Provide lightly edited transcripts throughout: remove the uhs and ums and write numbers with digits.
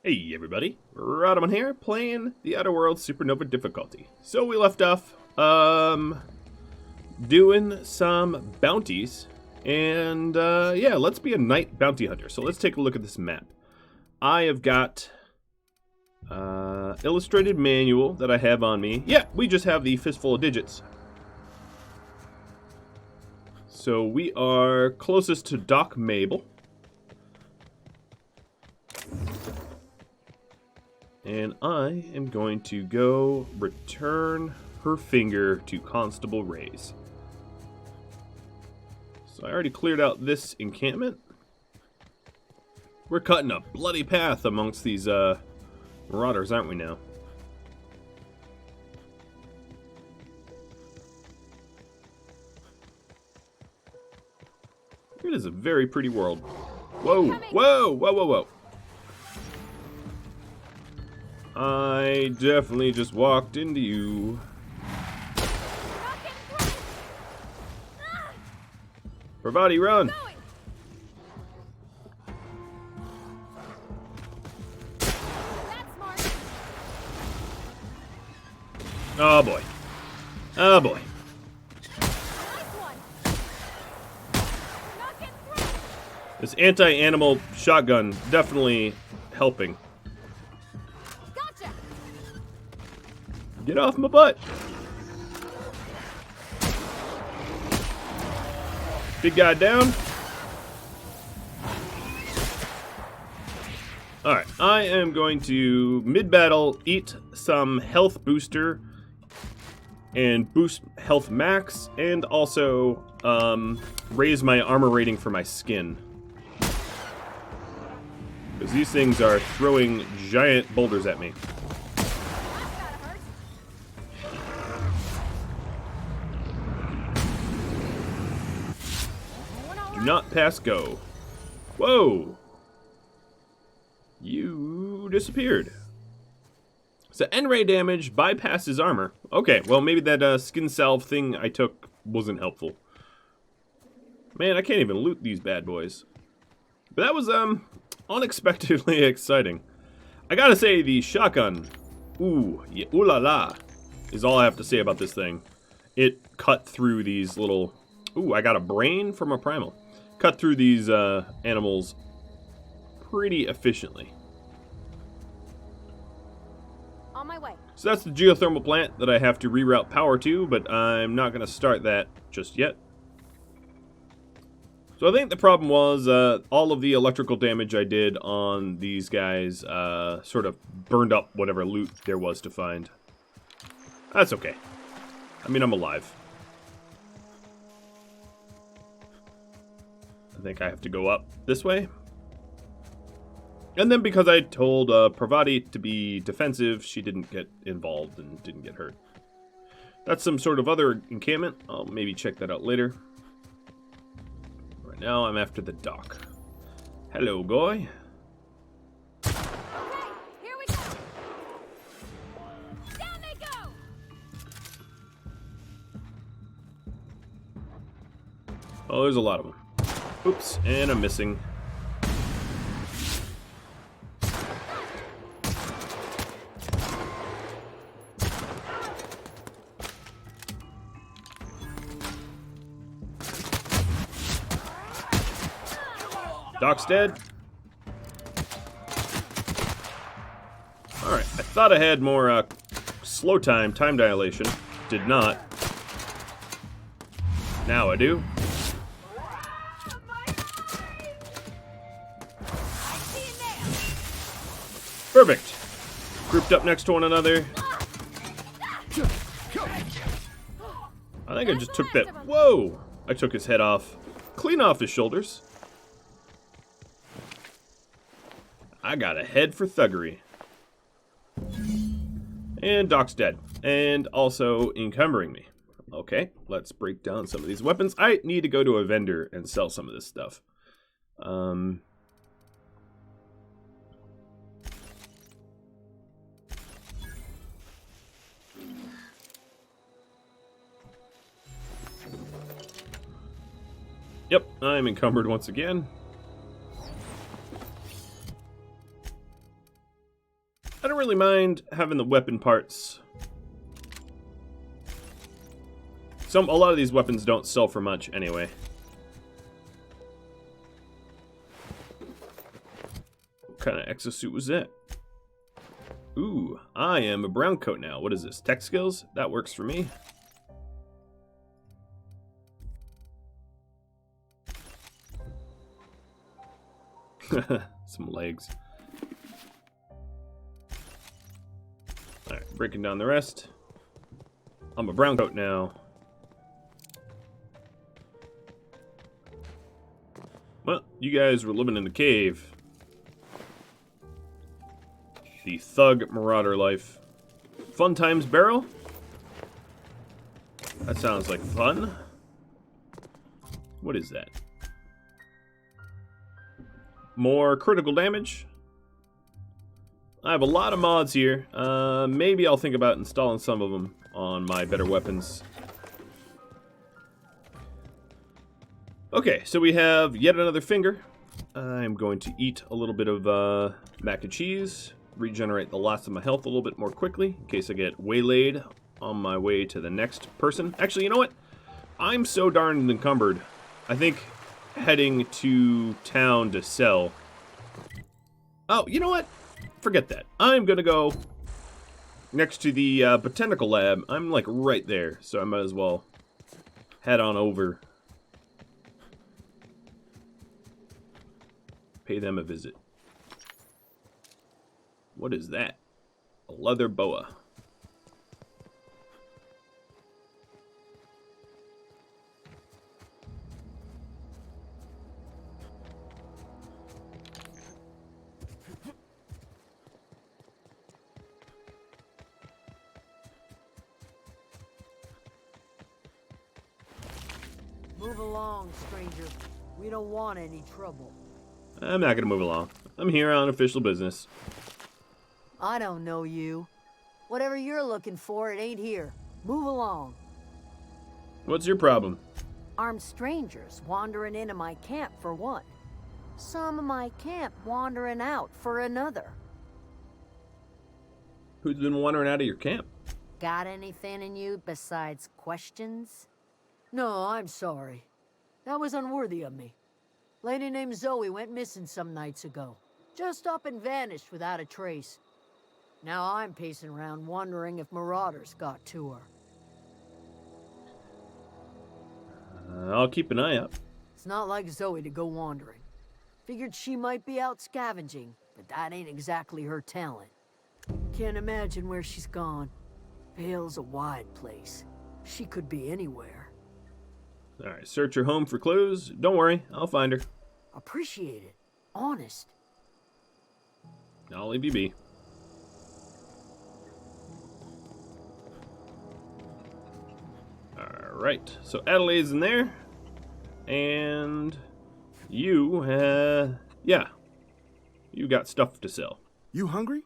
Hey everybody, Rhadamant here, playing the Outworlders Supernova difficulty. So we left off, doing some bounties, and yeah, let's be a night bounty hunter. So let's take a look at this map. I have got illustrated manual that I have on me. Yeah, we just have the fistful of digits. So we are closest to Doc Mabel. And I am going to go return her finger to Constable Ray's. So I already cleared out this encampment. We're cutting a bloody path amongst these marauders, aren't we now? It is a very pretty world. Whoa, whoa, whoa, whoa, whoa. I definitely just walked into you. Bravati, run! Oh boy. Oh boy. This anti-animal shotgun definitely helping. Get off my butt! Big guy down. Alright, I am going to, mid-battle, eat some health booster and boost health max, and also raise my armor rating for my skin. Because these things are throwing giant boulders at me. Do not pass go. Whoa! You disappeared. So N-ray damage bypasses armor. Okay, well maybe that skin salve thing I took wasn't helpful. Man, I can't even loot these bad boys. But that was unexpectedly exciting. I gotta say, the shotgun, ooh, yeah, ooh la la, is all I have to say about this thing. It cut through these little, ooh, I got a brain from a primal. Cut through these animals pretty efficiently. On my way. So that's the geothermal plant that I have to reroute power to, but I'm not going to start that just yet. So I think the problem was all of the electrical damage I did on these guys sort of burned up whatever loot there was to find. That's okay. I mean, I'm alive. I think I have to go up this way. And then because I told Pravati to be defensive, she didn't get involved and didn't get hurt. That's some sort of other encampment. I'll maybe check that out later. Right now I'm after the dock. Hello, guy. Okay, here we go. Down they go. Oh, there's a lot of them. Oops, and I'm missing. Doc's dead. Alright, I thought I had more slow time dilation. Did not. Now I do. Perfect. Grouped up next to one another. I think I just took that. Whoa! I took his head off. Clean off his shoulders. I got a head for thuggery. And Doc's dead. And also encumbering me. Okay, let's break down some of these weapons. I need to go to a vendor and sell some of this stuff. Yep, I'm encumbered once again. I don't really mind having the weapon parts. A lot of these weapons don't sell for much anyway. What kind of exosuit was that? Ooh, I am a brown coat now. What is this? Tech skills? That works for me. Some legs. Alright, breaking down the rest. I'm a brown coat now. Well, you guys were living in the cave. The thug marauder life. Fun times barrel? That sounds like fun. What is that? More critical damage. I have a lot of mods here. Maybe I'll think about installing some of them on my better weapons. Okay, so we have yet another finger. I'm going to eat a little bit of mac and cheese. Regenerate the last of my health a little bit more quickly in case I get waylaid on my way to the next person. Actually, you know what? I'm so darned encumbered. I think heading to town to sell. Oh, you know what? Forget that. I'm gonna go next to the botanical lab. I'm like right there, so I might as well head on over. Pay them a visit. What is that? A leather boa. Move along, stranger. We don't want any trouble. I'm not gonna move along. I'm here on official business. I don't know you. Whatever you're looking for, it ain't here. Move along. What's your problem? Armed strangers wandering into my camp for one. Some of my camp wandering out for another. Who's been wandering out of your camp? Got anything in you besides questions? No, I'm sorry. That was unworthy of me. Lady named Zoe went missing some nights ago. Just up and vanished without a trace. Now I'm pacing around wondering if marauders got to her. I'll keep an eye out. It's not like Zoe to go wandering. Figured she might be out scavenging, but that ain't exactly her talent. Can't imagine where she's gone. Vale's a wide place. She could be anywhere. Alright, search her home for clues. Don't worry, I'll find her. Appreciate it. Honest. I'll leave you be. Alright, so Adelaide's in there. And you, yeah. You got stuff to sell. You hungry?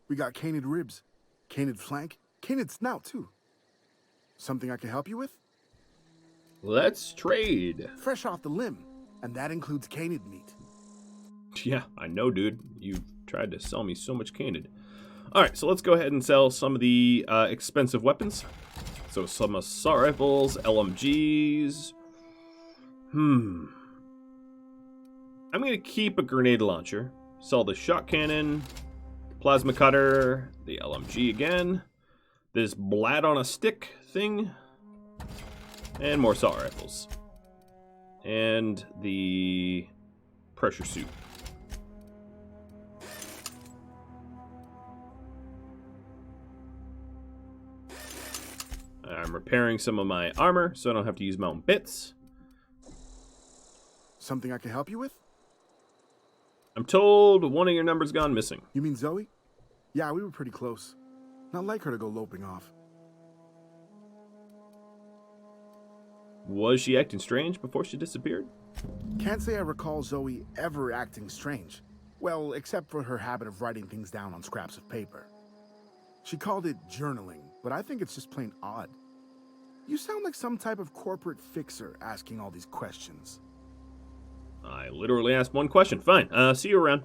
We got canid ribs, canid flank, canid snout too. Something I can help you with? Let's trade. Fresh off the limb, and that includes canid meat. Yeah, I know, dude. You've tried to sell me so much canid. Alright, so let's go ahead and sell some of the expensive weapons. So some assault rifles, LMGs. I'm going to keep a grenade launcher. Sell the shot cannon, plasma cutter, the LMG again, this blat on a stick thing, and more assault rifles. And the pressure suit. I'm repairing some of my armor so I don't have to use my own bits. Something I can help you with? I'm told one of your numbers gone missing. You mean Zoe? Yeah, we were pretty close. Not like her to go loping off. Was she acting strange before she disappeared? Can't say I recall Zoe ever acting strange. Well, except for her habit of writing things down on scraps of paper. She called it journaling, but I think it's just plain odd. You sound like some type of corporate fixer asking all these questions. I literally asked one question. Fine. See you around.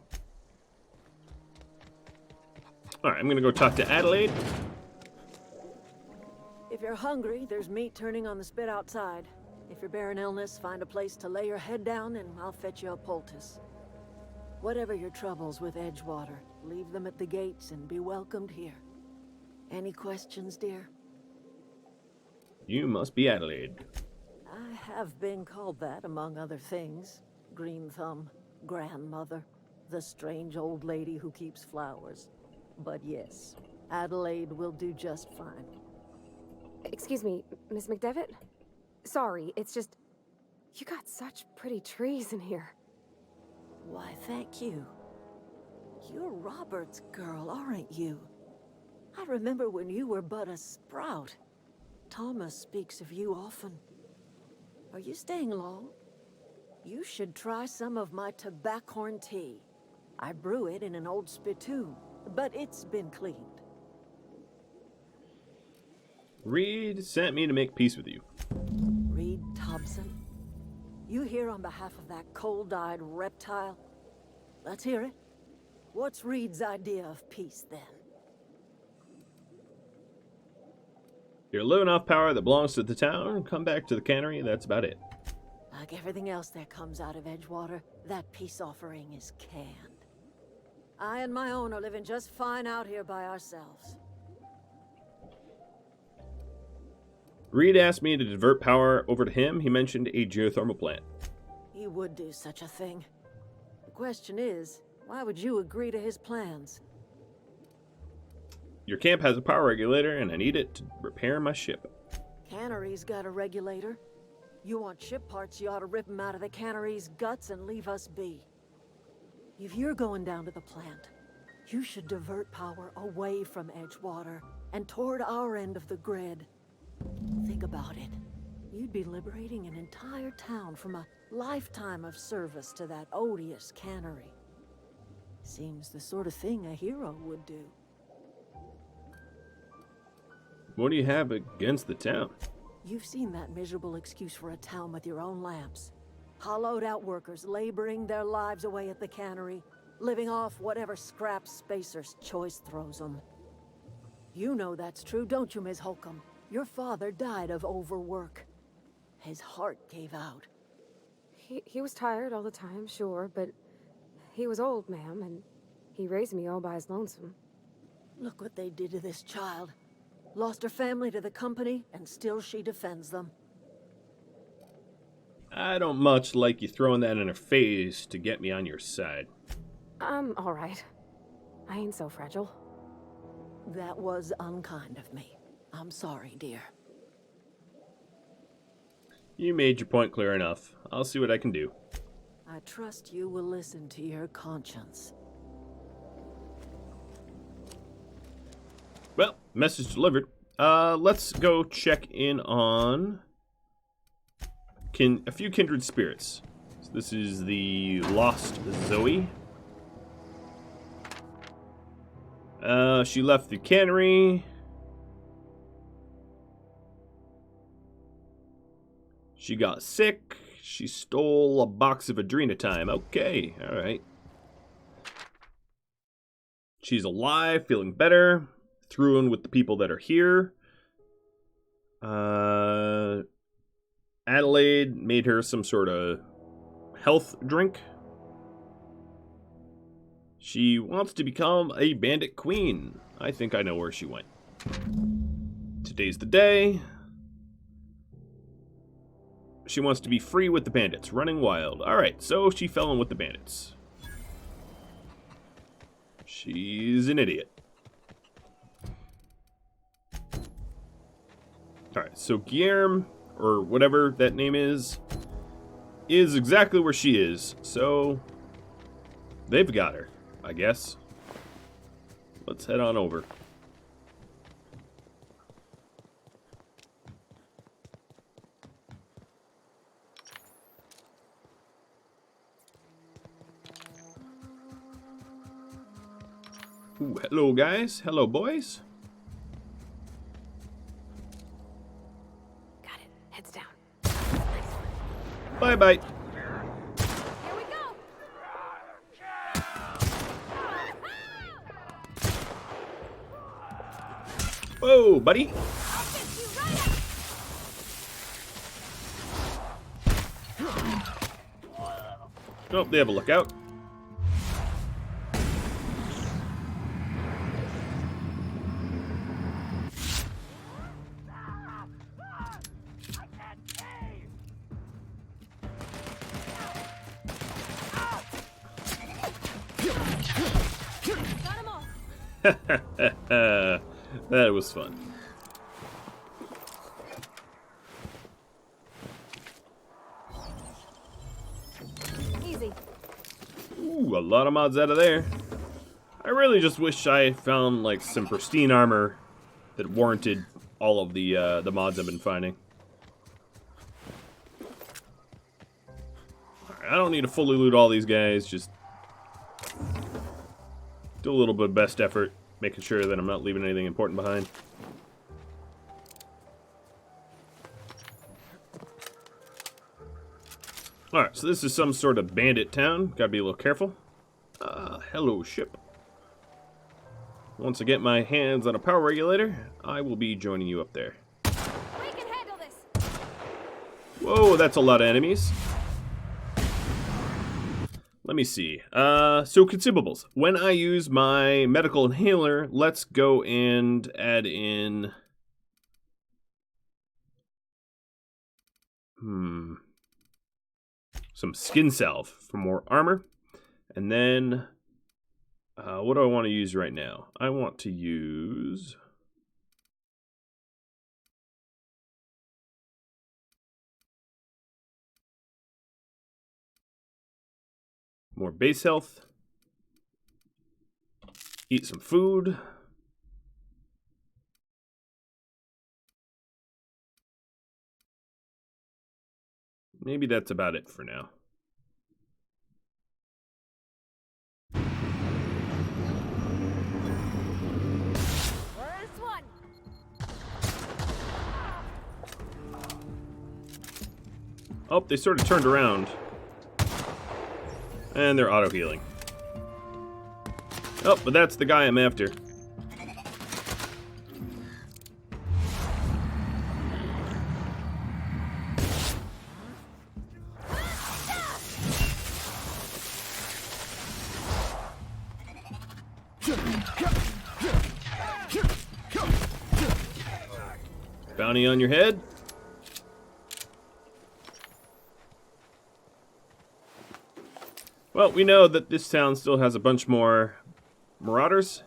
Alright, I'm gonna go talk to Adelaide. If you're hungry, there's meat turning on the spit outside. If you're bearing illness, find a place to lay your head down and I'll fetch you a poultice. Whatever your troubles with Edgewater, leave them at the gates and be welcomed here. Any questions, dear? You must be Adelaide. I have been called that, among other things. Green Thumb, grandmother, the strange old lady who keeps flowers. But yes, Adelaide will do just fine. Excuse me, Miss McDevitt? Sorry, it's just... You got such pretty trees in here. Why, thank you. You're Robert's girl, aren't you? I remember when you were but a sprout. Thomas speaks of you often. Are you staying long? You should try some of my tobaccorn tea. I brew it in an old spittoon, but it's been cleaned. Reed sent me to make peace with you. Reed Thompson? You here on behalf of that cold-eyed reptile? Let's hear it. What's Reed's idea of peace, then? You're living off power that belongs to the town. Come back to the cannery. That's about it. Like everything else that comes out of Edgewater, that peace offering is canned. I and my own are living just fine out here by ourselves. Reed asked me to divert power over to him. He mentioned a geothermal plant. He would do such a thing. The question is, why would you agree to his plans? Your camp has a power regulator, and I need it to repair my ship. Cannery's got a regulator. You want ship parts, you ought to rip them out of the cannery's guts and leave us be. If you're going down to the plant, you should divert power away from Edgewater and toward our end of the grid. Think about it. You'd be liberating an entire town from a lifetime of service to that odious cannery. Seems the sort of thing a hero would do. What do you have against the town? You've seen that miserable excuse for a town with your own lamps. Hollowed out workers laboring their lives away at the cannery, living off whatever scrap Spacer's choice throws them. You know that's true, don't you, Ms. Holcomb? Your father died of overwork. His heart gave out. He was tired all the time, sure, but he was old, ma'am, and he raised me all by his lonesome. Look what they did to this child. Lost her family to the company, and still she defends them. I don't much like you throwing that in her face to get me on your side. I'm all right. I ain't so fragile. That was unkind of me. I'm sorry, dear. You made your point clear enough. I'll see what I can do. I trust you will listen to your conscience. Well, message delivered. Let's go check in on a few kindred spirits. So this is the lost Zoe. She left the cannery. She got sick. She stole a box of Adrenatime. Okay, alright. She's alive, feeling better. Threw in with the people that are here. Adelaide made her some sort of health drink. She wants to become a bandit queen. I think I know where she went. Today's the day. She wants to be free with the bandits, running wild. Alright, so she fell in with the bandits. She's an idiot. Alright, so Guillermo, or whatever that name is exactly where she is. So, they've got her, I guess. Let's head on over. Ooh, hello guys, hello boys. Got it. Heads down. Bye bye. Here we go. Whoa, buddy. I'll fix you right up. Oh, they have a lookout. Got 'em all. That was fun. Easy. Ooh, a lot of mods out of there. I really just wish I found like some pristine armor that warranted all of the mods I've been finding. I don't need to fully loot all these guys, just do a little bit of best effort, making sure that I'm not leaving anything important behind. Alright, so this is some sort of bandit town. Gotta be a little careful. Hello, ship. Once I get my hands on a power regulator, I will be joining you up there. We can handle this. Whoa, that's a lot of enemies. Let me see. So consumables. When I use my medical inhaler, let's go and add in... some skin salve for more armor. And then... what do I want to use right now? I want to use... more base health. Eat some food. Maybe that's about it for now. First one. Oh, they sort of turned around. And they're auto-healing. Oh, but that's the guy I'm after. Bounty on your head. Well, we know that this town still has a bunch more marauders.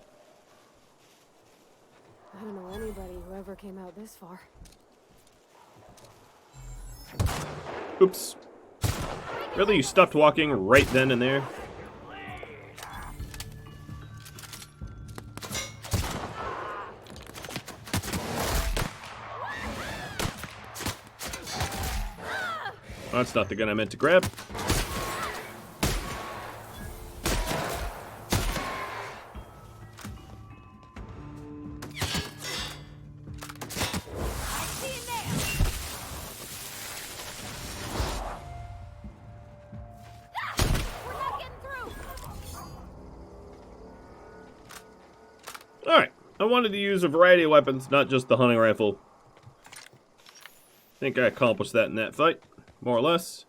I don't know anybody who ever came out this far. Oops. Really, you stopped walking right then and there? Oh, that's not the gun I meant to grab. Alright, I wanted to use a variety of weapons, not just the hunting rifle. I think I accomplished that in that fight, more or less.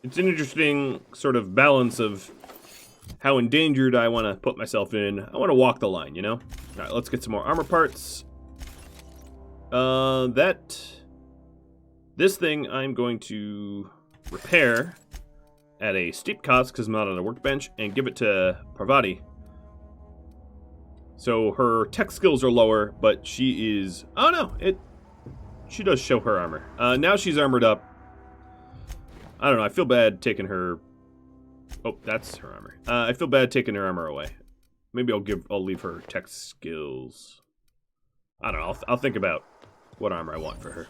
It's an interesting sort of balance of how endangered I want to put myself in. I want to walk the line, you know? Alright, let's get some more armor parts. This thing I'm going to repair at a steep cost because I'm not on a workbench, and give it to Parvati. So her tech skills are lower, but she is... Oh no, she does show her armor. Now she's armored up. I don't know, I feel bad taking her... Oh, that's her armor. I feel bad taking her armor away. Maybe I'll leave her tech skills. I don't know, I'll think about what armor I want for her.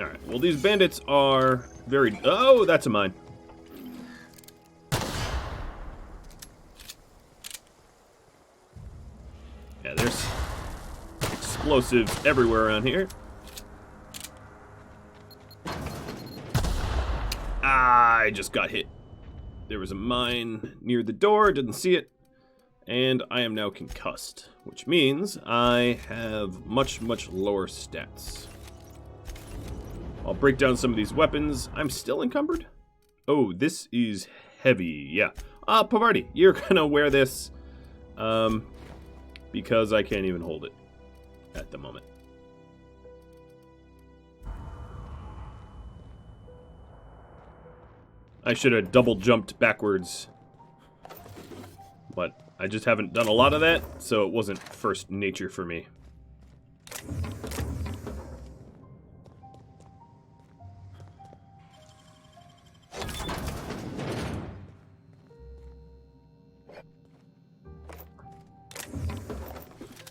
Alright, well these bandits are very... Oh, that's a mine. Yeah, there's explosives everywhere around here. Ah, I just got hit. There was a mine near the door, didn't see it. And I am now concussed, which means I have much, much lower stats. I'll break down some of these weapons. I'm still encumbered? Oh, this is heavy, yeah. Pavarti, you're gonna wear this, because I can't even hold it at the moment. I should have double jumped backwards, but I just haven't done a lot of that, so it wasn't first nature for me.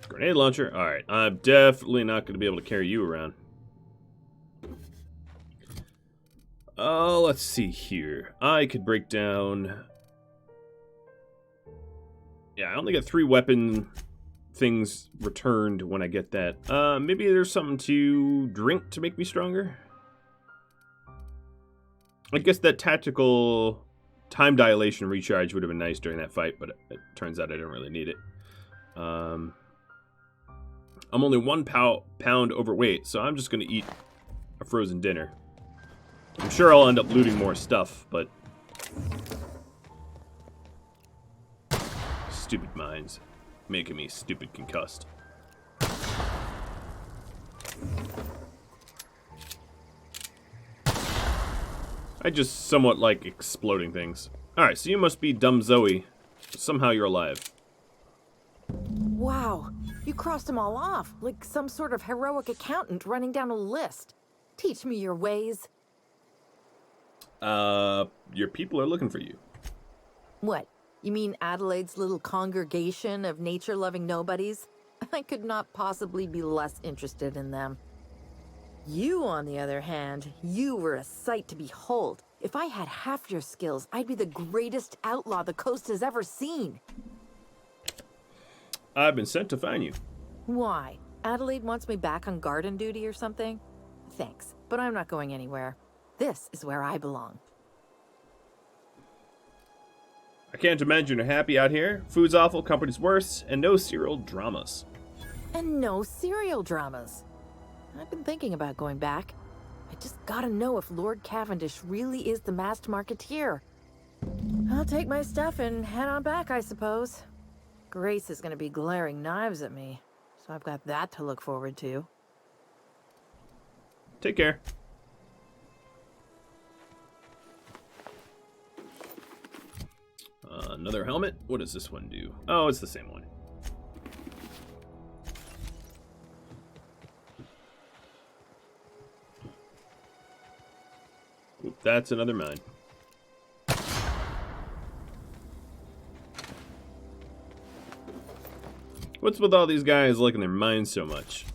Grenade launcher. Alright, I'm definitely not going to be able to carry you around. Oh, let's see here. I could break down... Yeah, I only get 3 weapon things returned when I get that. Maybe there's something to drink to make me stronger? I guess that tactical time dilation recharge would have been nice during that fight, but it turns out I didn't really need it. I'm only 1 pound overweight, so I'm just going to eat a frozen dinner. I'm sure I'll end up looting more stuff, but... Stupid mines. Making me stupid concussed. I just somewhat like exploding things. Alright, so you must be dumb Zoe. Somehow you're alive. Wow, you crossed them all off, like some sort of heroic accountant running down a list. Teach me your ways. Your people are looking for you. What? You mean Adelaide's little congregation of nature-loving nobodies? I could not possibly be less interested in them. You, on the other hand, you were a sight to behold. If I had half your skills, I'd be the greatest outlaw the coast has ever seen. I've been sent to find you. Why? Adelaide wants me back on garden duty or something? Thanks, but I'm not going anywhere. This is where I belong. I can't imagine you're happy out here. Food's awful, company's worse, and no serial dramas. And no serial dramas. I've been thinking about going back. I just gotta know if Lord Cavendish really is the masked marketeer. I'll take my stuff and head on back, I suppose. Grace is gonna be glaring knives at me, so I've got that to look forward to. Take care. Another helmet? What does this one do? Oh, it's the same one. Oop, that's another mine. What's with all these guys liking their mines so much?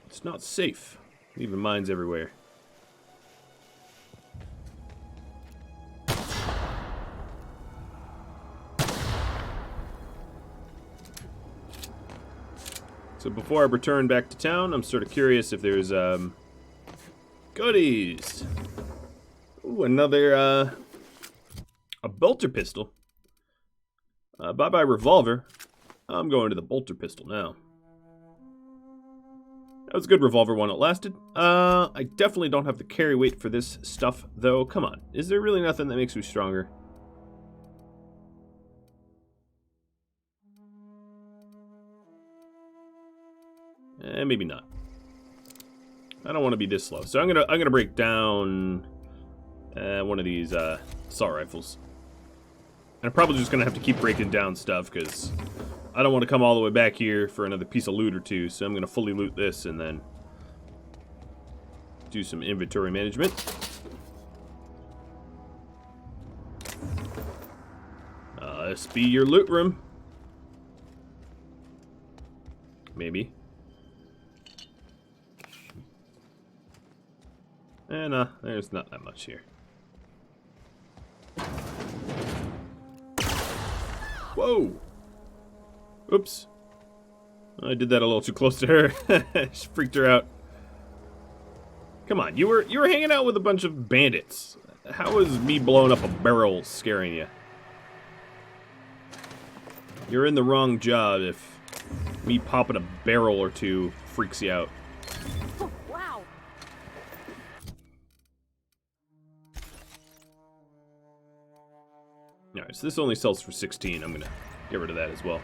It's not safe. Leaving mines everywhere. So before I return back to town, I'm sort of curious if there's goodies. Ooh, another a bolter pistol. Bye-bye revolver. I'm going to the bolter pistol now. That was a good revolver while it lasted. I definitely don't have the carry weight for this stuff, though. Come on. Is there really nothing that makes me stronger? Maybe not. I don't want to be this slow. So I'm gonna break down one of these assault rifles. And I'm probably just gonna have to keep breaking down stuff because I don't want to come all the way back here for another piece of loot or two. So I'm gonna fully loot this and then do some inventory management. This be your loot room. Maybe. And there's not that much here. Whoa! Oops. I did that a little too close to her. She freaked her out. Come on, you were hanging out with a bunch of bandits. How is me blowing up a barrel scaring you? You're in the wrong job if me popping a barrel or two freaks you out. Oh, wow. Alright, so this only sells for 16. I'm gonna get rid of that as well.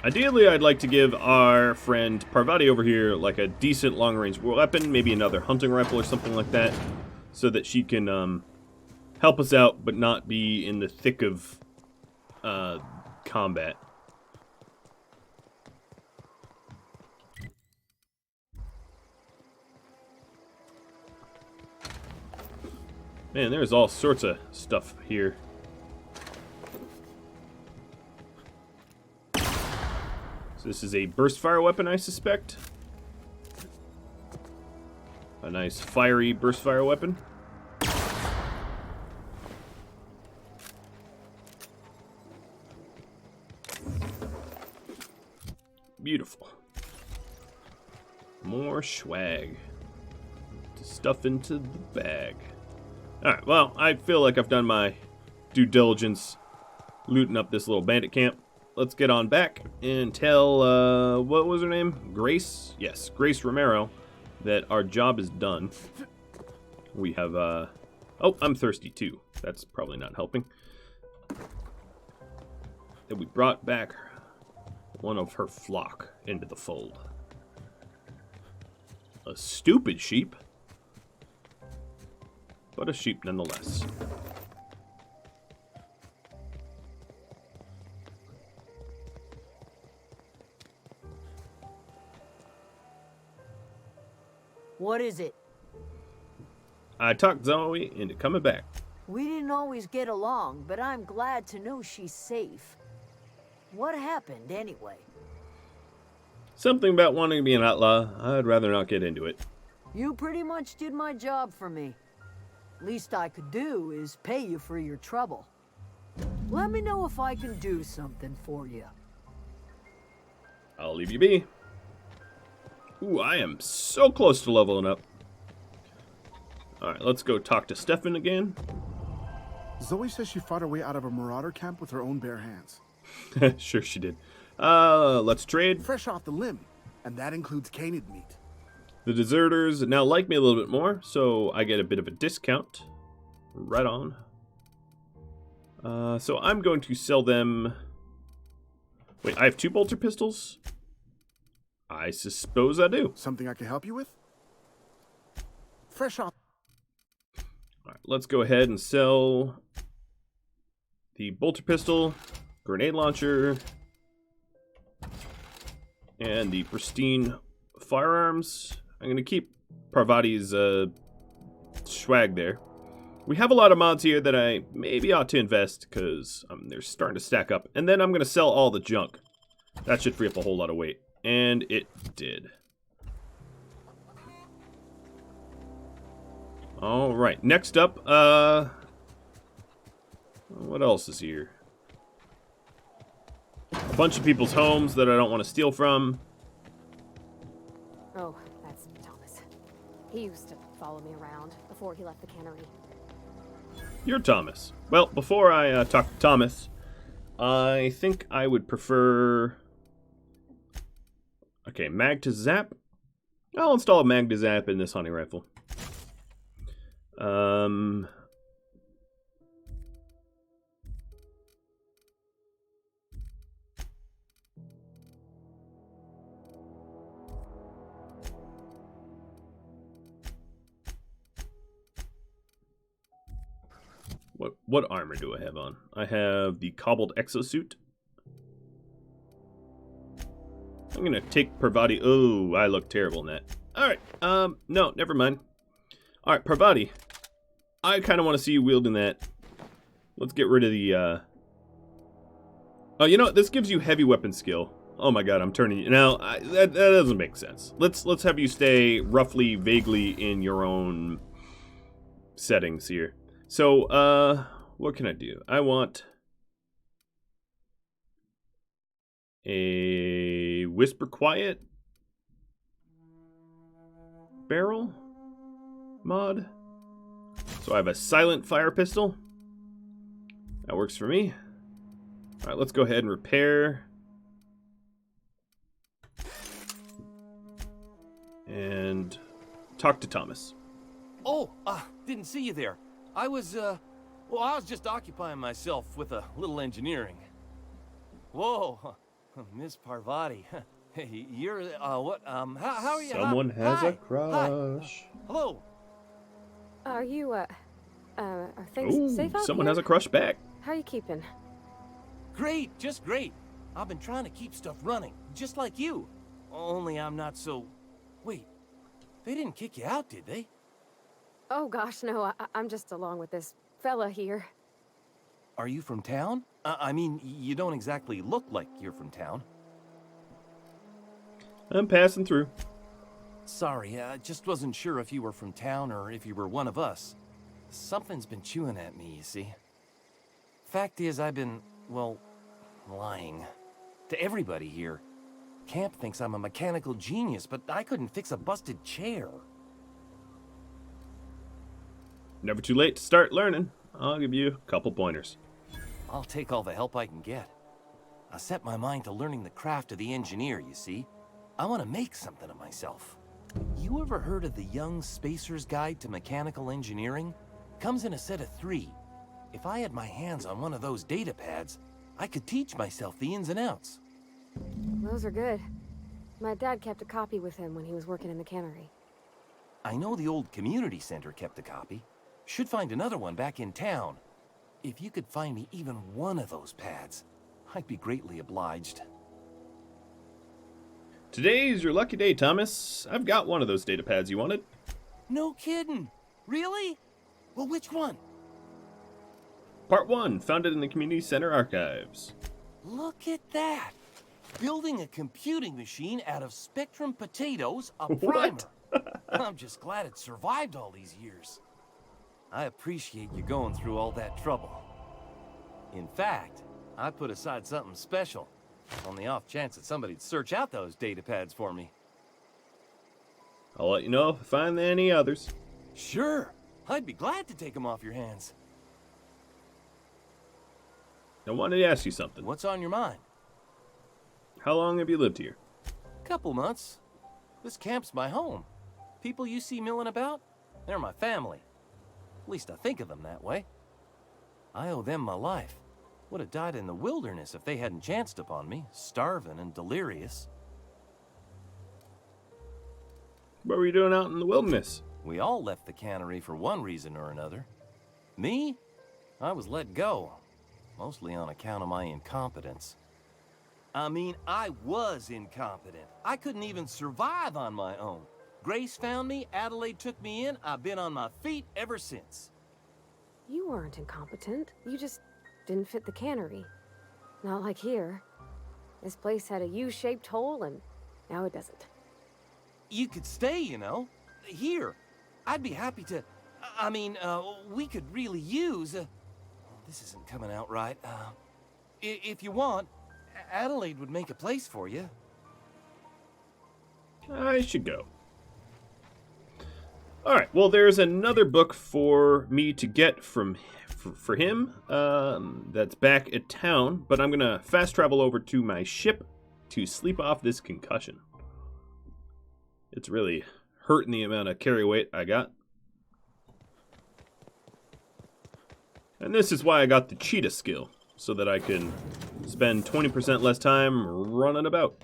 Ideally, I'd like to give our friend Parvati over here like a decent long-range weapon, maybe another hunting rifle or something like that, so that she can help us out but not be in the thick of combat. Man, there's all sorts of stuff here. So this is a burst fire weapon, I suspect. A nice fiery burst fire weapon. Beautiful. More swag to stuff into the bag. Alright, well, I feel like I've done my due diligence looting up this little bandit camp. Let's get on back and tell, what was her name? Grace? Yes, Grace Romero, that our job is done. We have, oh, I'm thirsty too. That's probably not helping. That we brought back one of her flock into the fold. A stupid sheep, but a sheep nonetheless. What is it? I talked Zoe into coming back. We didn't always get along, but I'm glad to know she's safe. What happened, anyway? Something about wanting to be an outlaw. I'd rather not get into it. You pretty much did my job for me. Least I could do is pay you for your trouble. Let me know if I can do something for you. I'll leave you be. Ooh, I am so close to leveling up. Alright, let's go talk to Stefan again. Zoe says she fought her way out of a marauder camp with her own bare hands. Sure she did. Let's trade. Fresh off the limb, and that includes canid meat. The deserters now like me a little bit more, so I get a bit of a discount. Right on. So I'm going to sell them... Wait, I have 2 bolter pistols? I suppose I do. Something I can help you with? Fresh off. Alright, let's go ahead and sell the bolter pistol, grenade launcher, and the pristine firearms. I'm going to keep Parvati's swag there. We have a lot of mods here that I maybe ought to invest because they're starting to stack up. And then I'm going to sell all the junk. That should free up a whole lot of weight. And it did. Alright, next up, what else is here? A bunch of people's homes that I don't want to steal from. Oh, that's Thomas. He used to follow me around before he left the cannery. You're Thomas. Well, before I talk to Thomas, I think I would prefer... Okay, mag to zap. I'll install a mag to zap in this hunting rifle. What armor do I have on? I have the cobbled exosuit. I'm gonna take Parvati. Oh, I look terrible in that. Alright, no, never mind. Alright, Parvati. I kind of want to see you wielding that. Let's get rid of the, Oh, you know what? This gives you heavy weapon skill. Oh my god, I'm turning you... Now, that doesn't make sense. Let's have you stay roughly, vaguely in your own settings here. So, what can I do? I want a Whisper Quiet barrel mod. So I have a silent fire pistol. That works for me. Alright, let's go ahead and repair. And talk to Thomas. Oh, didn't see you there. I was just occupying myself with a little engineering. Whoa, Miss Parvati. Hey, you're, how are you? Someone has Hi. a crush. Hello. Are you, are things safe out Someone here? has a crush back. How you keeping? Great, just great. I've been trying to keep stuff running, just like you. Only I'm not so... Wait, they didn't kick you out, did they? Oh gosh, no, I'm just along with this fella here. Are you from town? I mean, you don't exactly look like you're from town. I'm passing through. Sorry, I just wasn't sure if you were from town or if you were one of us. Something's been chewing at me, you see. Fact is, I've been, well, lying. To everybody here. Camp thinks I'm a mechanical genius, but I couldn't fix a busted chair. Never too late to start learning. I'll give you a couple pointers. I'll take all the help I can get. I set my mind to learning the craft of the engineer, you see. I want to make something of myself. You ever heard of the Young Spacer's Guide to Mechanical Engineering? Comes in a set of 3. If I had my hands on one of those data pads, I could teach myself the ins and outs. Those are good. My dad kept a copy with him when he was working in the cannery. I know the old community center kept a copy. Should find another one back in town. If you could find me even one of those pads, I'd be greatly obliged. Today's your lucky day, Thomas. I've got one of those data pads you wanted. No kidding. Really? Well, which one? Part 1, found it in the community center archives. Look at that. Building a computing machine out of Spectrum potatoes, a What? primer. I'm just glad it survived all these years. I appreciate you going through all that trouble. In fact, I put aside something special on the off chance that somebody'd search out those data pads for me. I'll let you know if I find any others. Sure, I'd be glad to take them off your hands. I wanted to ask you something. What's on your mind? How long have you lived here? Couple months. This camp's my home. People you see milling about, they're my family. At least I think of them that way. I owe them my life. Would have died in the wilderness if they hadn't chanced upon me, starving and delirious. What were you doing out in the wilderness? We all left the cannery for one reason or another. Me? I was let go, mostly on account of my incompetence. I mean, I was incompetent. I couldn't even survive on my own. Grace found me, Adelaide took me in, I've been on my feet ever since. You weren't incompetent. You just didn't fit the cannery. Not like here. This place had a U-shaped hole, and now it doesn't. You could stay, you know. Here. I'd be happy to... I mean, we could really use... this isn't coming out right. If you want, Adelaide would make a place for you. I should go. Alright, well, there's another book for me to get from for him that's back at town, but I'm going to fast travel over to my ship to sleep off this concussion. It's really hurting the amount of carry weight I got. And this is why I got the cheetah skill, so that I can spend 20% less time running about.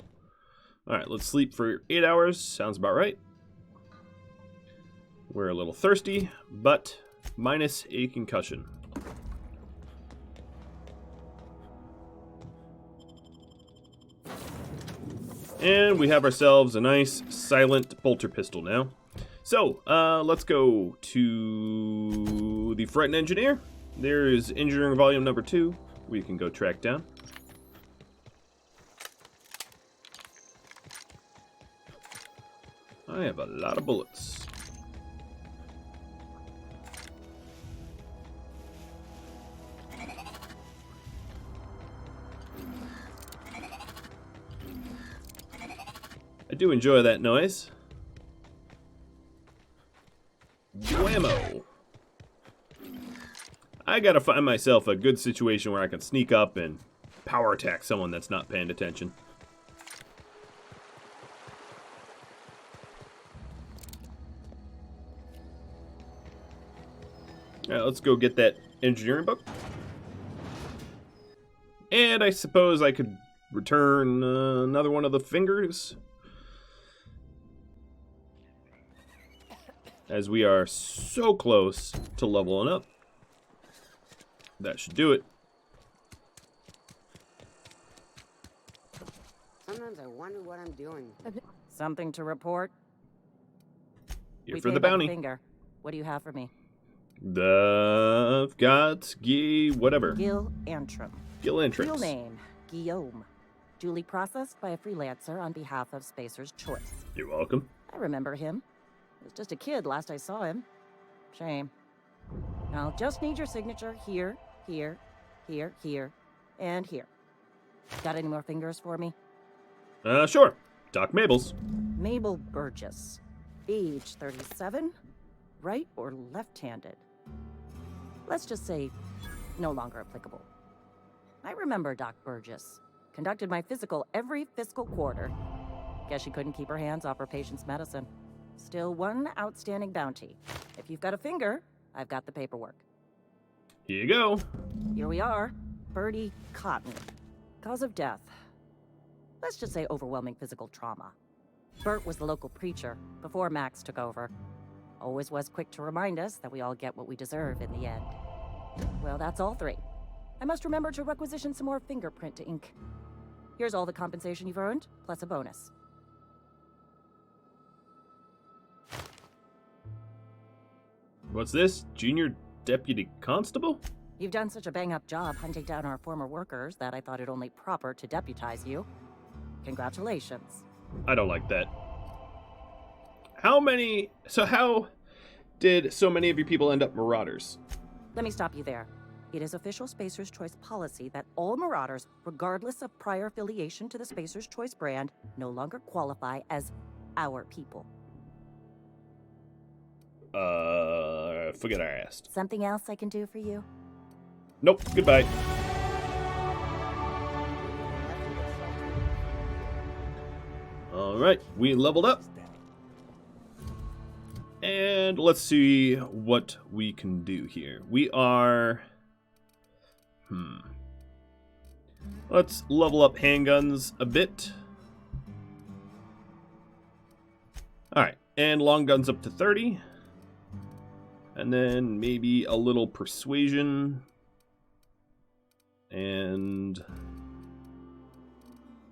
Alright, let's sleep for 8 hours. Sounds about right. We're a little thirsty, but minus a concussion. And we have ourselves a nice silent bolter pistol now. So, let's go to the Frightened Engineer. There is Engineering Volume number 2. We can go track down. I have a lot of bullets. I do enjoy that noise. Whammo! I gotta find myself a good situation where I can sneak up and power attack someone that's not paying attention. Alright, let's go get that engineering book. And I suppose I could return another one of the fingers. As we are so close to leveling up. That should do it. Sometimes I wonder what I'm doing. Something to report? Here We for paid the by bounty. finger. What do you have for me? I've got whatever. Gil Antrim. Gil entrance. Real name, Guillaume. Duly processed by a freelancer on behalf of Spacer's Choice. You're welcome. I remember him. He was just a kid last I saw him. Shame. I'll just need your signature here, here, here, here, and here. Got any more fingers for me? Sure. Doc Mabel's. Mabel Burgess. Age 37. Right or left-handed? Let's just say no longer applicable. I remember Doc Burgess. Conducted my physical every fiscal quarter. Guess she couldn't keep her hands off her patient's medicine. Still one outstanding bounty. If you've got a finger, I've got the paperwork. Here you go. Here we are. Bertie Cotton. Cause of death. Let's just say overwhelming physical trauma. Bert was the local preacher before Max took over. Always was quick to remind us that we all get what we deserve in the end. Well, that's all three. I must remember to requisition some more fingerprint to ink. Here's all the compensation you've earned, plus a bonus. What's this? Junior Deputy Constable? You've done such a bang-up job hunting down our former workers that I thought it only proper to deputize you. Congratulations. I don't like that. How did so many of your people end up marauders? Let me stop you there. It is official Spacer's Choice policy that all marauders, regardless of prior affiliation to the Spacer's Choice brand, no longer qualify as our people. Forget I asked. Something else I can do for you? Nope, goodbye. Alright, we leveled up. And let's see what we can do here. We are... Let's level up handguns a bit. Alright, and long guns up to 30. And then maybe a little persuasion. And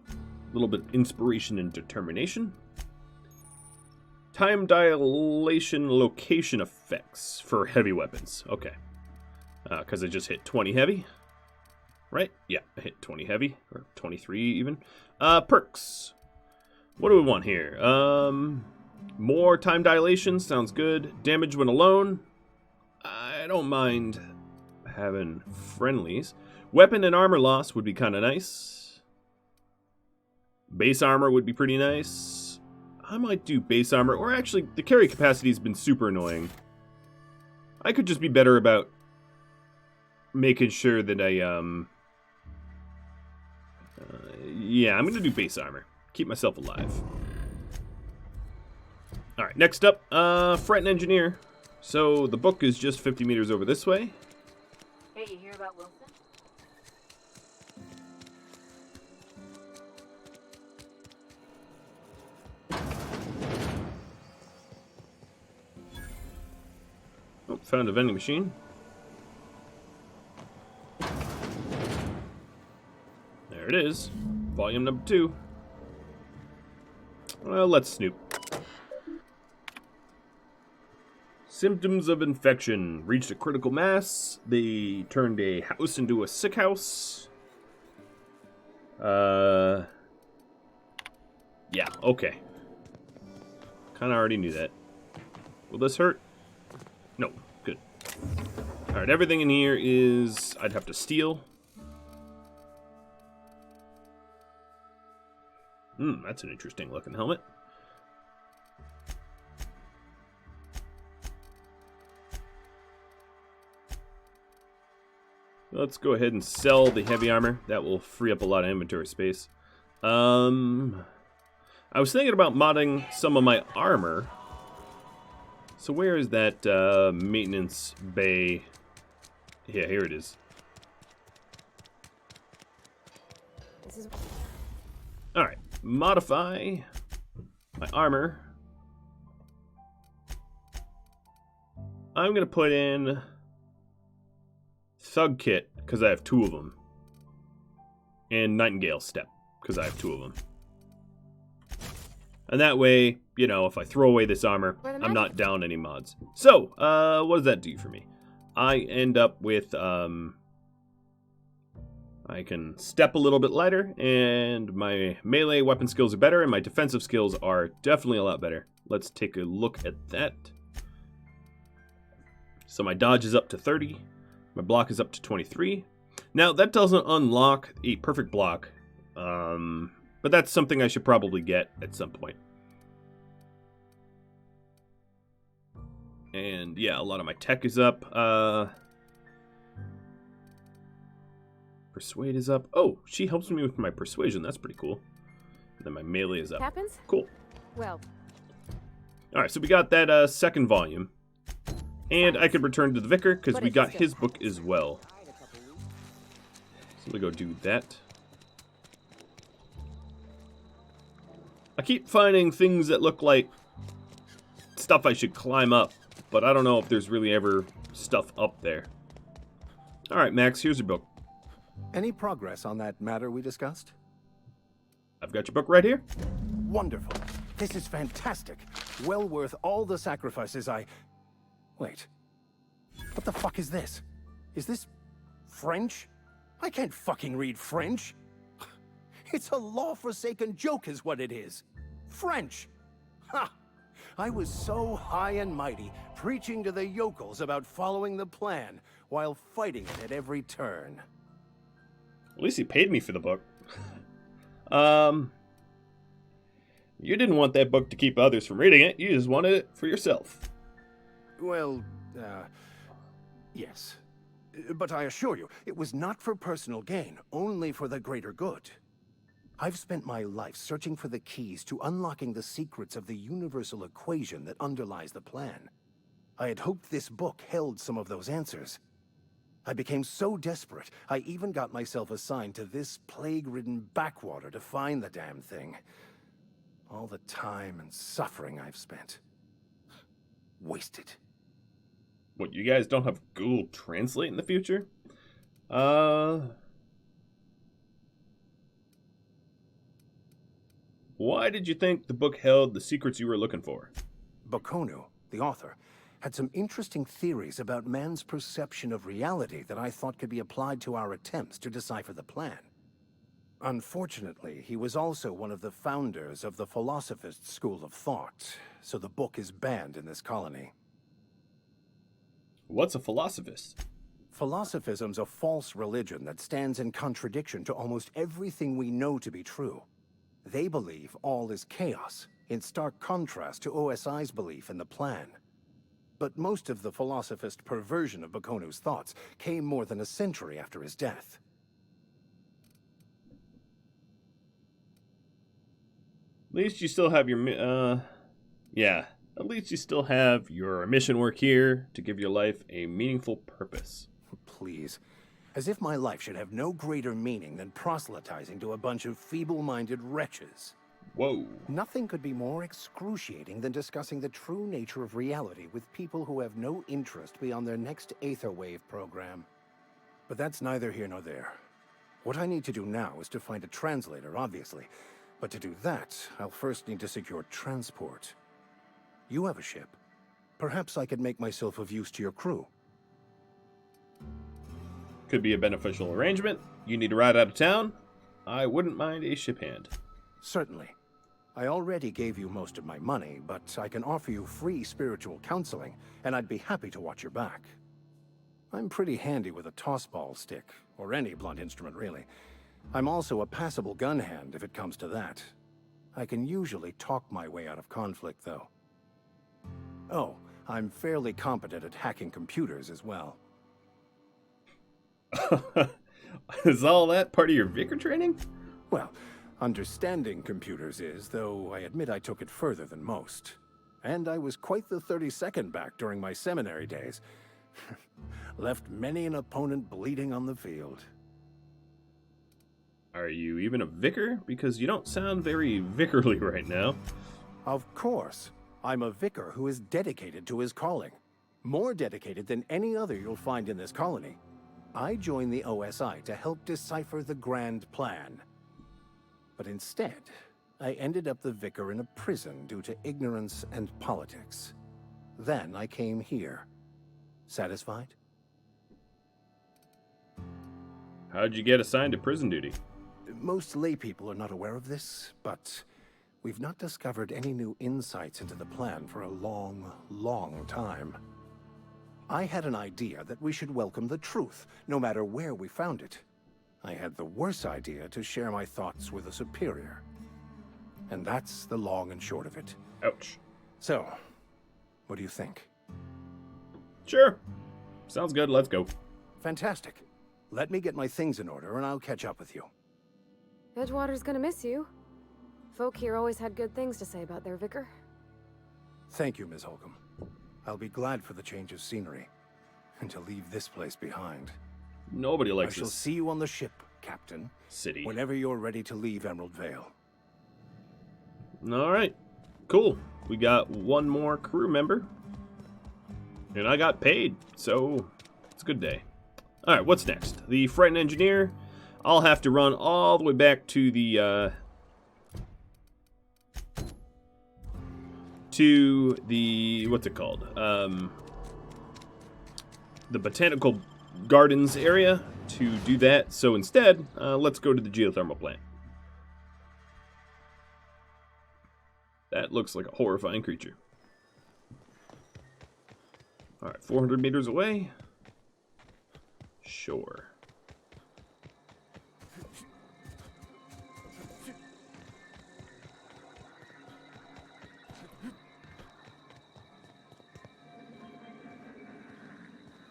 a little bit inspiration and determination. Time dilation location effects for heavy weapons. Okay. Because I just hit 20 heavy. Right? Yeah, I hit 20 heavy. Or 23 even. Perks. What do we want here? More time dilation. Sounds good. Damage when alone. I don't mind having friendlies. Weapon and armor loss would be kind of nice. Base armor would be pretty nice. I might do base armor. Or actually, the carry capacity has been super annoying. I could just be better about making sure that I, yeah, I'm going to do base armor. Keep myself alive. Alright, next up, Fret and Engineer. So, the book is just 50 meters over this way. Hey, you hear about Wilson? Oh, found a vending machine. There it is. Volume number 2. Well, let's snoop. Symptoms of infection. Reached a critical mass. They turned a house into a sick house. Yeah, okay. Kinda already knew that. Will this hurt? No, good. Alright, everything in here is... I'd have to steal. That's an interesting looking helmet. Let's go ahead and sell the heavy armor. That will free up a lot of inventory space. I was thinking about modding some of my armor. So where is that maintenance bay? Yeah, here it is. This is Alright, modify my armor. I'm going to put in Thug Kit, because I have 2 of them. And Nightingale Step, because I have 2 of them. And that way, you know, if I throw away this armor, I'm not down any mods. So, what does that do for me? I end up with, I can step a little bit lighter, and my melee weapon skills are better, and my defensive skills are definitely a lot better. Let's take a look at that. So my dodge is up to 30. My block is up to 23. Now, that doesn't unlock a perfect block, but that's something I should probably get at some point. And yeah, a lot of my tech is up. Persuade is up. Oh, she helps me with my persuasion. That's pretty cool. And then my melee is up. happens? Cool. Well, Alright, so we got that second volume. And I could return to the Vicar, because we got his book as well. So we go do that. I keep finding things that look like stuff I should climb up, but I don't know if there's really ever stuff up there. Alright, Max, here's your book. Any progress on that matter we discussed? I've got your book right here. Wonderful. This is fantastic. Well worth all the sacrifices I... Wait. What the fuck is this? Is this French? I can't fucking read French. It's a law-forsaken joke is what it is. French. Ha! I was so high and mighty, preaching to the yokels about following the plan, while fighting it at every turn. At least he paid me for the book. You didn't want that book to keep others from reading it. You just wanted it for yourself. Well, yes. But I assure you, it was not for personal gain, only for the greater good. I've spent my life searching for the keys to unlocking the secrets of the universal equation that underlies the plan. I had hoped this book held some of those answers. I became so desperate, I even got myself assigned to this plague-ridden backwater to find the damn thing. All the time and suffering I've spent. Wasted. What, you guys don't have Google Translate in the future? Why did you think the book held the secrets you were looking for? Bakonu, the author, had some interesting theories about man's perception of reality that I thought could be applied to our attempts to decipher the plan. Unfortunately, he was also one of the founders of the Philosophist school of thought, so the book is banned in this colony. What's a philosophist? Philosophism's a false religion that stands in contradiction to almost everything we know to be true. They believe all is chaos, in stark contrast to OSI's belief in the plan. But most of the philosophist perversion of Bakonu's thoughts came more than a century after his death. At least you still have your, at least you still have your mission work here to give your life a meaningful purpose. Please. As if my life should have no greater meaning than proselytizing to a bunch of feeble-minded wretches. Whoa. Nothing could be more excruciating than discussing the true nature of reality with people who have no interest beyond their next Aetherwave program. But that's neither here nor there. What I need to do now is to find a translator, obviously. But to do that, I'll first need to secure transport. You have a ship. Perhaps I could make myself of use to your crew. Could be a beneficial arrangement. You need to ride out of town. I wouldn't mind a ship hand. Certainly. I already gave you most of my money, but I can offer you free spiritual counseling, and I'd be happy to watch your back. I'm pretty handy with a tossball stick, or any blunt instrument, really. I'm also a passable gun hand, if it comes to that. I can usually talk my way out of conflict, though. Oh, I'm fairly competent at hacking computers as well. Is all that part of your vicar training? Well, understanding computers is, though I admit I took it further than most. And I was quite the 32nd back during my seminary days. Left many an opponent bleeding on the field. Are you even a vicar? Because you don't sound very vicarly right now. Of course. I'm a vicar who is dedicated to his calling. More dedicated than any other you'll find in this colony. I joined the OSI to help decipher the grand plan. But instead, I ended up the vicar in a prison due to ignorance and politics. Then I came here. Satisfied? How'd you get assigned to prison duty? Most laypeople are not aware of this, but we've not discovered any new insights into the plan for a long, long time. I had an idea that we should welcome the truth, no matter where we found it. I had the worse idea to share my thoughts with a superior. And that's the long and short of it. Ouch. So, what do you think? Sure. Sounds good. Let's go. Fantastic. Let me get my things in order and I'll catch up with you. Edgewater's gonna miss you. Folk here always had good things to say about their vicar. Thank you, Ms. Holcomb. I'll be glad for the change of scenery and to leave this place behind. Nobody likes I shall this see you on the ship, Captain. city. Whenever you're ready to leave Emerald Vale. All right. Cool. We got one more crew member. And I got paid, so it's a good day. All right, what's next? The frightened engineer. I'll have to run all the way back to the what's it called? The botanical gardens area to do that. So instead, let's go to the geothermal plant. That looks like a horrifying creature. All right, 400 meters away. Sure.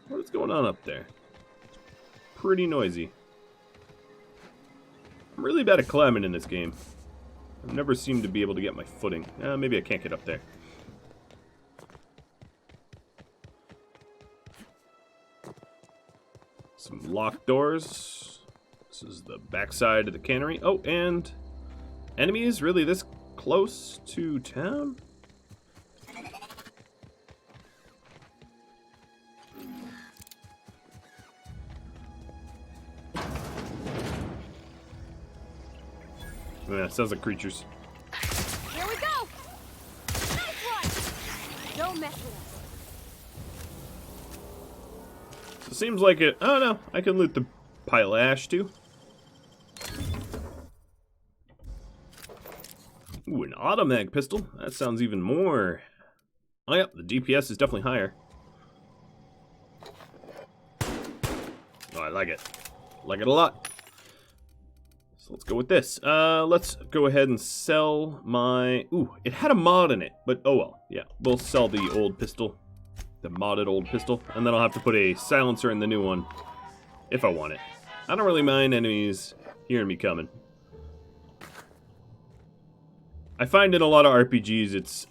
What's going on up there? Pretty noisy. I'm really bad at climbing in this game. I've never seemed to be able to get my footing. Maybe I can't get up there. Some locked doors. This is the backside of the cannery. Oh, and enemies really this close to town? Yeah, sounds like creatures. Here we go! Nice one! Don't mess with us. So it seems like it. Oh no, I can loot the pile of ash too. Ooh, an automatic pistol. That sounds even more. Oh yeah, the DPS is definitely higher. Oh, I like it. Like it a lot. So let's go with this. Let's go ahead and sell my... Ooh, it had a mod in it, but oh well. Yeah, we'll sell the old pistol. The modded old pistol. And then I'll have to put a silencer in the new one. If I want it. I don't really mind enemies hearing me coming. I find in a lot of RPGs it's,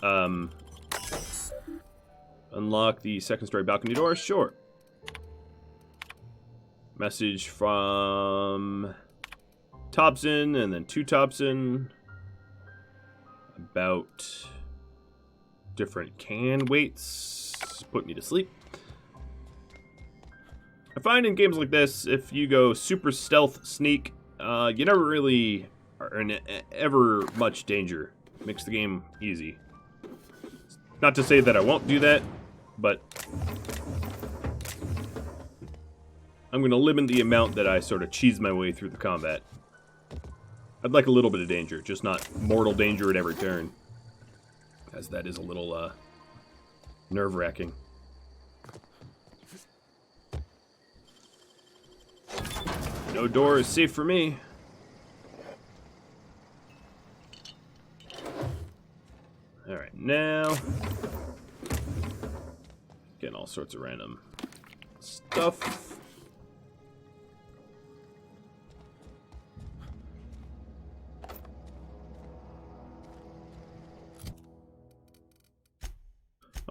unlock the second story balcony door. Sure. Message from... Thompson, and then to Thompson about different can weights. Put me to sleep. I find in games like this, if you go super stealth sneak, you never really are in ever much danger. Makes the game easy. Not to say that I won't do that, but I'm going to limit the amount that I sort of cheese my way through the combat. I'd like a little bit of danger, just not mortal danger at every turn. As that is a little, nerve-wracking. No door is safe for me. Alright, now... Getting all sorts of random stuff.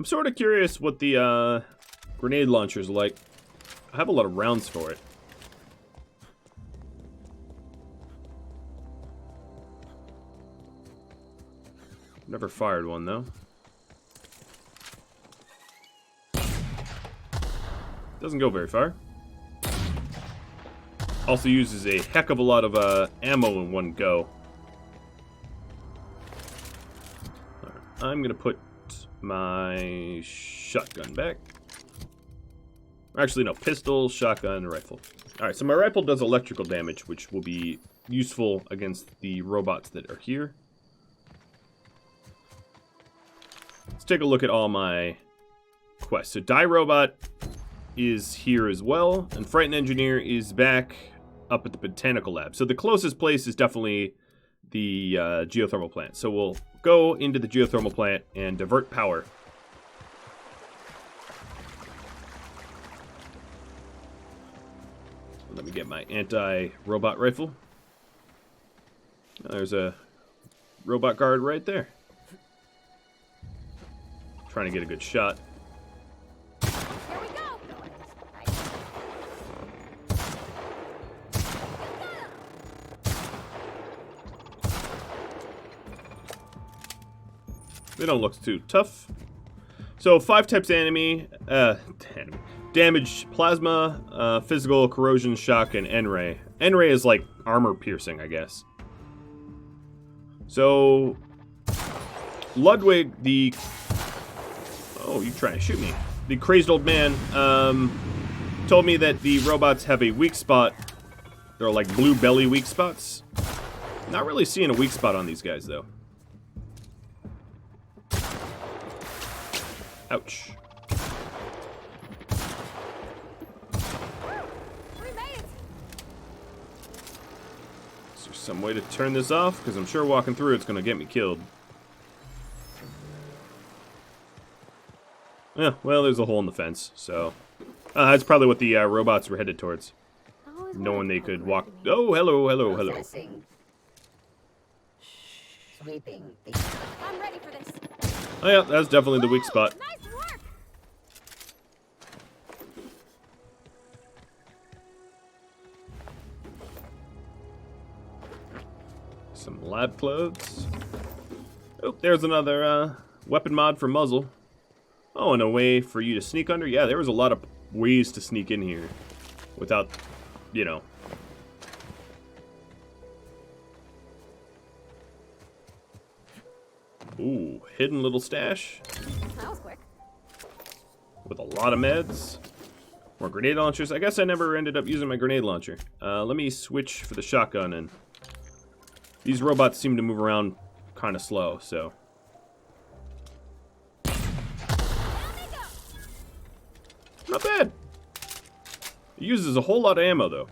I'm sort of curious what the grenade launcher's like. I have a lot of rounds for it. Never fired one, though. Doesn't go very far. Also uses a heck of a lot of ammo in one go. Right, I'm gonna put my shotgun back. Actually, no, pistol, shotgun, rifle. Alright, so my rifle does electrical damage, which will be useful against the robots that are here. Let's take a look at all my quests. So Die Robot is here as well, and Frightened Engineer is back up at the Botanical Lab. So the closest place is definitely the geothermal plant. So we'll go into the geothermal plant and divert power. Let me get my anti-robot rifle. There's a robot guard right there. Trying to get a good shot. Here we go. They don't look too tough. So 5 types of enemy. Damage, plasma, physical, corrosion, shock, and N-ray. N-ray is like armor piercing, I guess. So Ludwig, the... Oh, you trying to shoot me. The crazed old man told me that the robots have a weak spot. They're like blue belly weak spots. Not really seeing a weak spot on these guys, though. Ouch. We made it. Is there some way to turn this off? Because I'm sure walking through it's going to get me killed. Yeah, well, there's a hole in the fence, so... that's probably what the robots were headed towards. Knowing they could walk... Oh, hello, hello, hello. Sweeping. I'm ready for this. Oh yeah, that's definitely the weak spot. Nice work. Some lab clothes. Oh, there's another weapon mod for muzzle. Oh, and a way for you to sneak under? Yeah, there was a lot of ways to sneak in here without, you know. Ooh, hidden little stash. That was quick. With a lot of meds. More grenade launchers. I guess I never ended up using my grenade launcher. Let me switch for the shotgun, and these robots seem to move around kind of slow, so... Not bad. It uses a whole lot of ammo, though.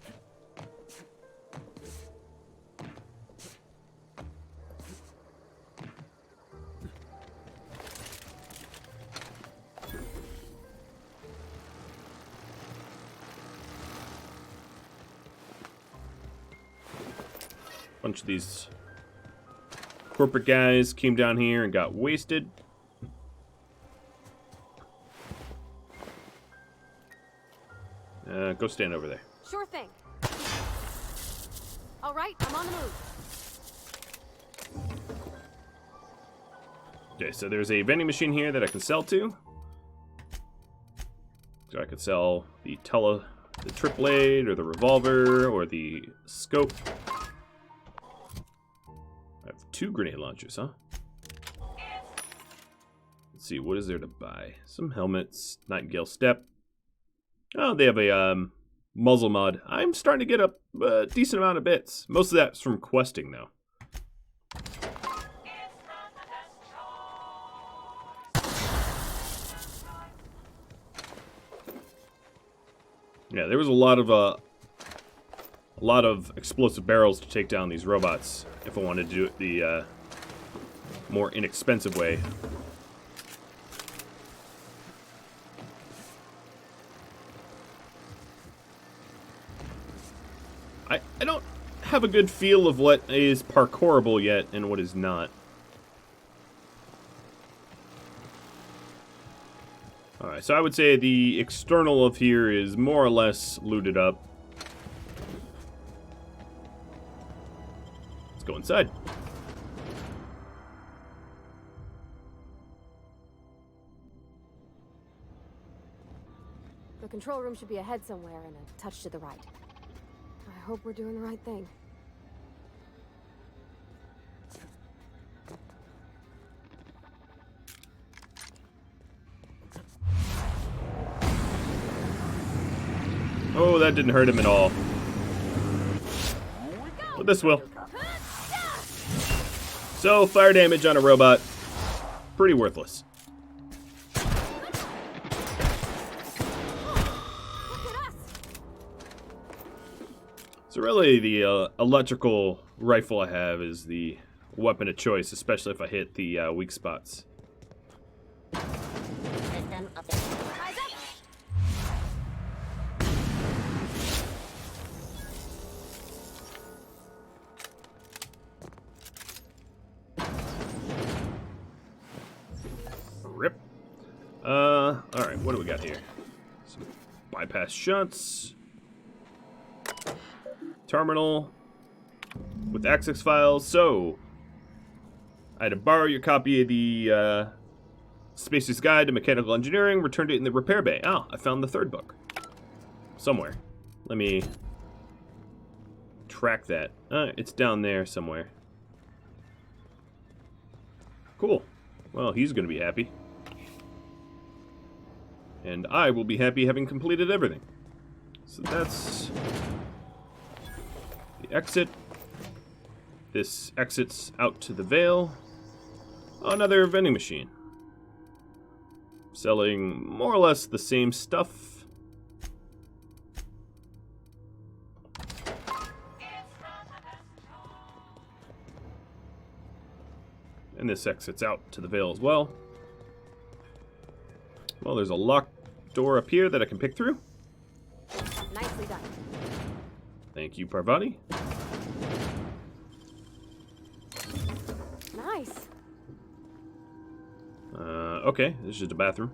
Bunch of these corporate guys came down here and got wasted. Go stand over there. Sure thing. All right, I'm on the move. Okay, so there's a vending machine here that I can sell to. So I could sell the trip blade, or the revolver, or the scope. I have 2 grenade launchers, huh? Let's see, what is there to buy? Some helmets, Nightingale Step. Oh, they have a muzzle mod. I'm starting to get a decent amount of bits. Most of that's from questing, though. Yeah, there was a lot of explosive barrels to take down these robots if I wanted to do it the more inexpensive way. I don't have a good feel of what is parkourable yet and what is not. Alright, so I would say the external of here is more or less looted up. Let's go inside. The control room should be ahead somewhere and a touch to the right. I hope we're doing the right thing. Oh, that didn't hurt him at all. But this will. So, fire damage on a robot, pretty worthless. So really, the electrical rifle I have is the weapon of choice, especially if I hit the weak spots. Rip. Alright, what do we got here? Some bypass shunts. Terminal with access files. So, I had to borrow your copy of the Spacer's Guide to Mechanical Engineering, returned it in the repair bay. Oh, I found the third book. Somewhere. Let me track that. It's down there somewhere. Cool. Well, he's going to be happy. And I will be happy having completed everything. So that's the exit. This exits out to the Vale. Oh, another vending machine. Selling more or less the same stuff. And this exits out to the Vale as well. Well, there's a locked door up here that I can pick through. Nicely done. Thank you, Parvati. Nice. Okay, this is just a bathroom.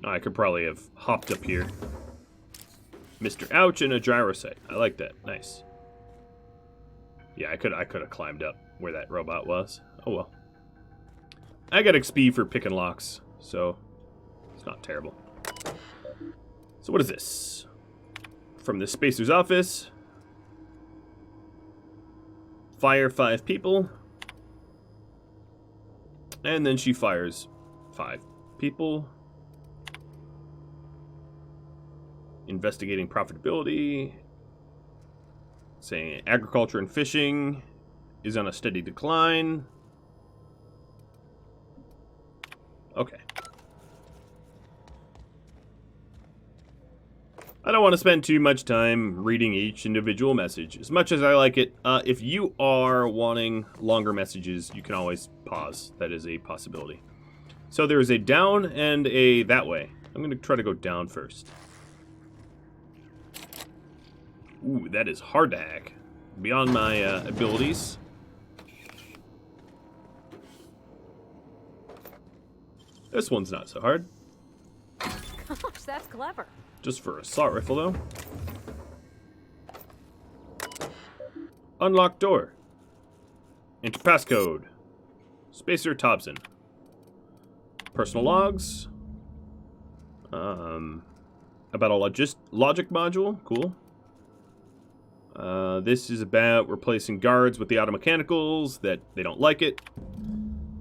I could probably have hopped up here. Mr. Ouch and a gyro site. I like that. Nice. Yeah, I could have climbed up where that robot was. Oh well. I got XP for picking locks, so it's not terrible. So what is this? From the Spacer's office. Fire 5 people. And then she fires 5 people. Investigating profitability. Saying agriculture and fishing is on a steady decline. Okay. I don't want to spend too much time reading each individual message. As much as I like it, if you are wanting longer messages, you can always pause. That is a possibility. So there is a down and a that way. I'm going to try to go down first. Ooh, that is hard to hack. Beyond my abilities. This one's not so hard. Gosh, that's clever. Just for assault rifle, though. Unlock door. Enter passcode. Spacer Thompson. Personal logs. About a logic module. Cool. This is about replacing guards with the automechanicals that they don't like it.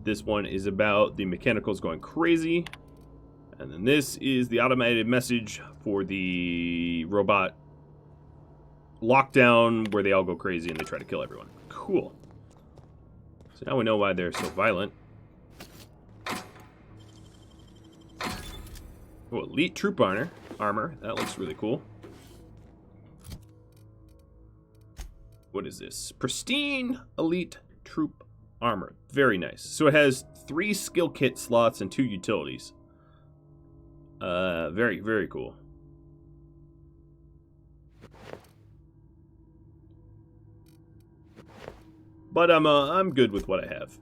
This one is about the mechanicals going crazy. And then this is the automated message for the robot lockdown where they all go crazy and they try to kill everyone. Cool. So now we know why they're so violent. Oh, elite troop armor. That looks really cool. What is this? Pristine elite troop armor. Very nice. So it has 3 skill kit slots and 2 utilities. Very, very cool. But I'm good with what I have.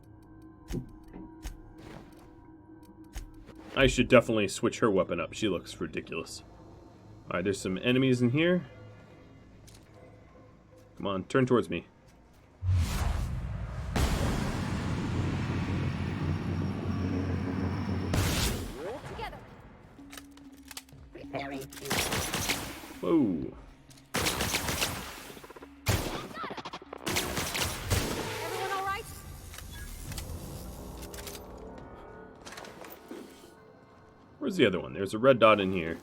I should definitely switch her weapon up. She looks ridiculous. Alright, there's some enemies in here. Come on, turn towards me. Together. Preparing to... Whoa. Everyone all right? Where's the other one? There's a red dot in here.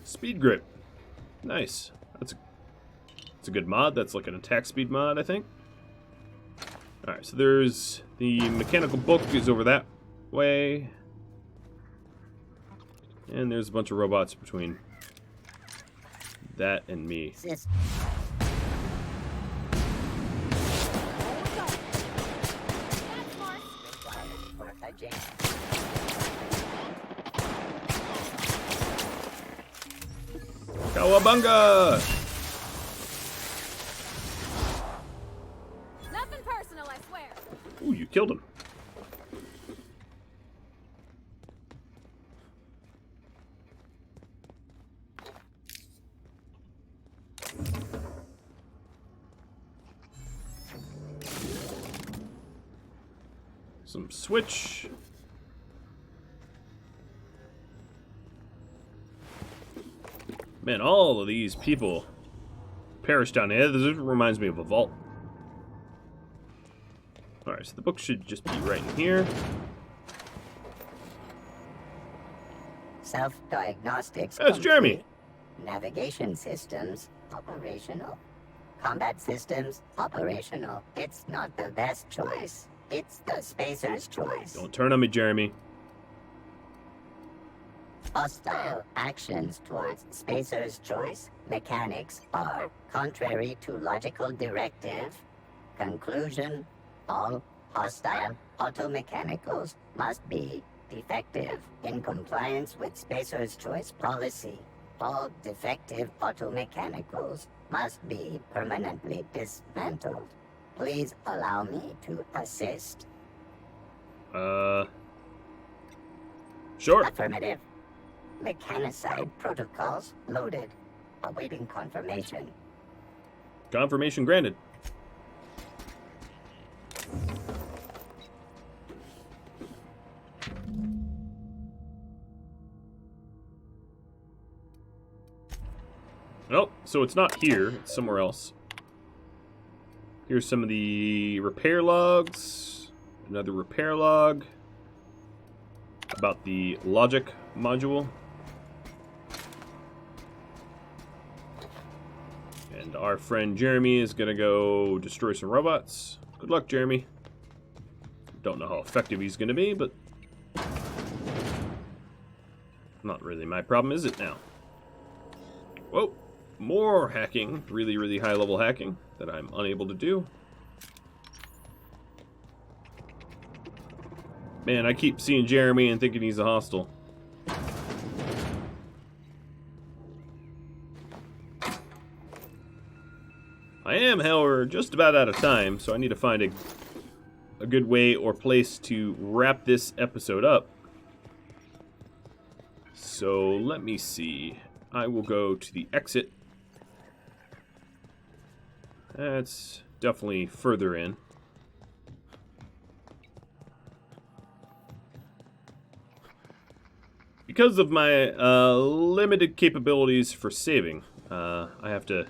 Speed grip. Nice. That's a good mod. That's like an attack speed mod, I think. Alright, so there's the mechanical book is over that way. And there's a bunch of robots between that and me. Cowabunga! Nothing personal, I swear. Ooh, you killed him. Some switch. Man, all of these people perished down here. This reminds me of a vault. Alright, so the book should just be right in here. Self-diagnostics. That's Jeremy. Navigation systems operational. Combat systems operational. It's not the best choice. It's the spacer's choice. Don't turn on me, Jeremy. Hostile actions towards spacer's choice mechanics are contrary to logical directive. Conclusion: all hostile automechanicals must be defective in compliance with spacer's choice policy. All defective automechanicals must be permanently dismantled. Please allow me to assist. Sure. Affirmative. Mechanicide protocols loaded. Awaiting confirmation. Confirmation granted. Nope, so it's not here, it's somewhere else. Here's some of the repair logs. Another repair log about the logic module. And our friend Jeremy is gonna go destroy some robots. Good luck, Jeremy. Don't know how effective he's gonna be, but not really my problem, is it now? Whoa, more hacking. Really, really high level hacking that I'm unable to do. Man, I keep seeing Jeremy and thinking he's a hostile. I am, however, just about out of time, so I need to find a good way or place to wrap this episode up. So let me see. I will go to the exit. That's definitely further in. Because of my limited capabilities for saving, I have to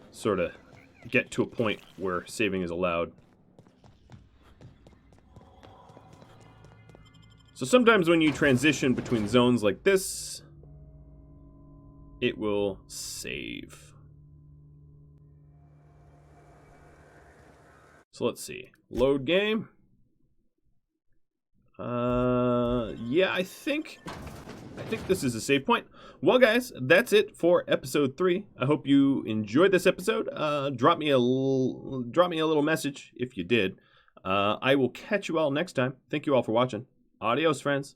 sort of get to a point where saving is allowed. So sometimes when you transition between zones like this, it will save. So let's see. Load game. Yeah, I think this is a save point. Well, guys, that's it for episode 3. I hope you enjoyed this episode. Drop me a little message if you did. I will catch you all next time. Thank you all for watching. Adios, friends.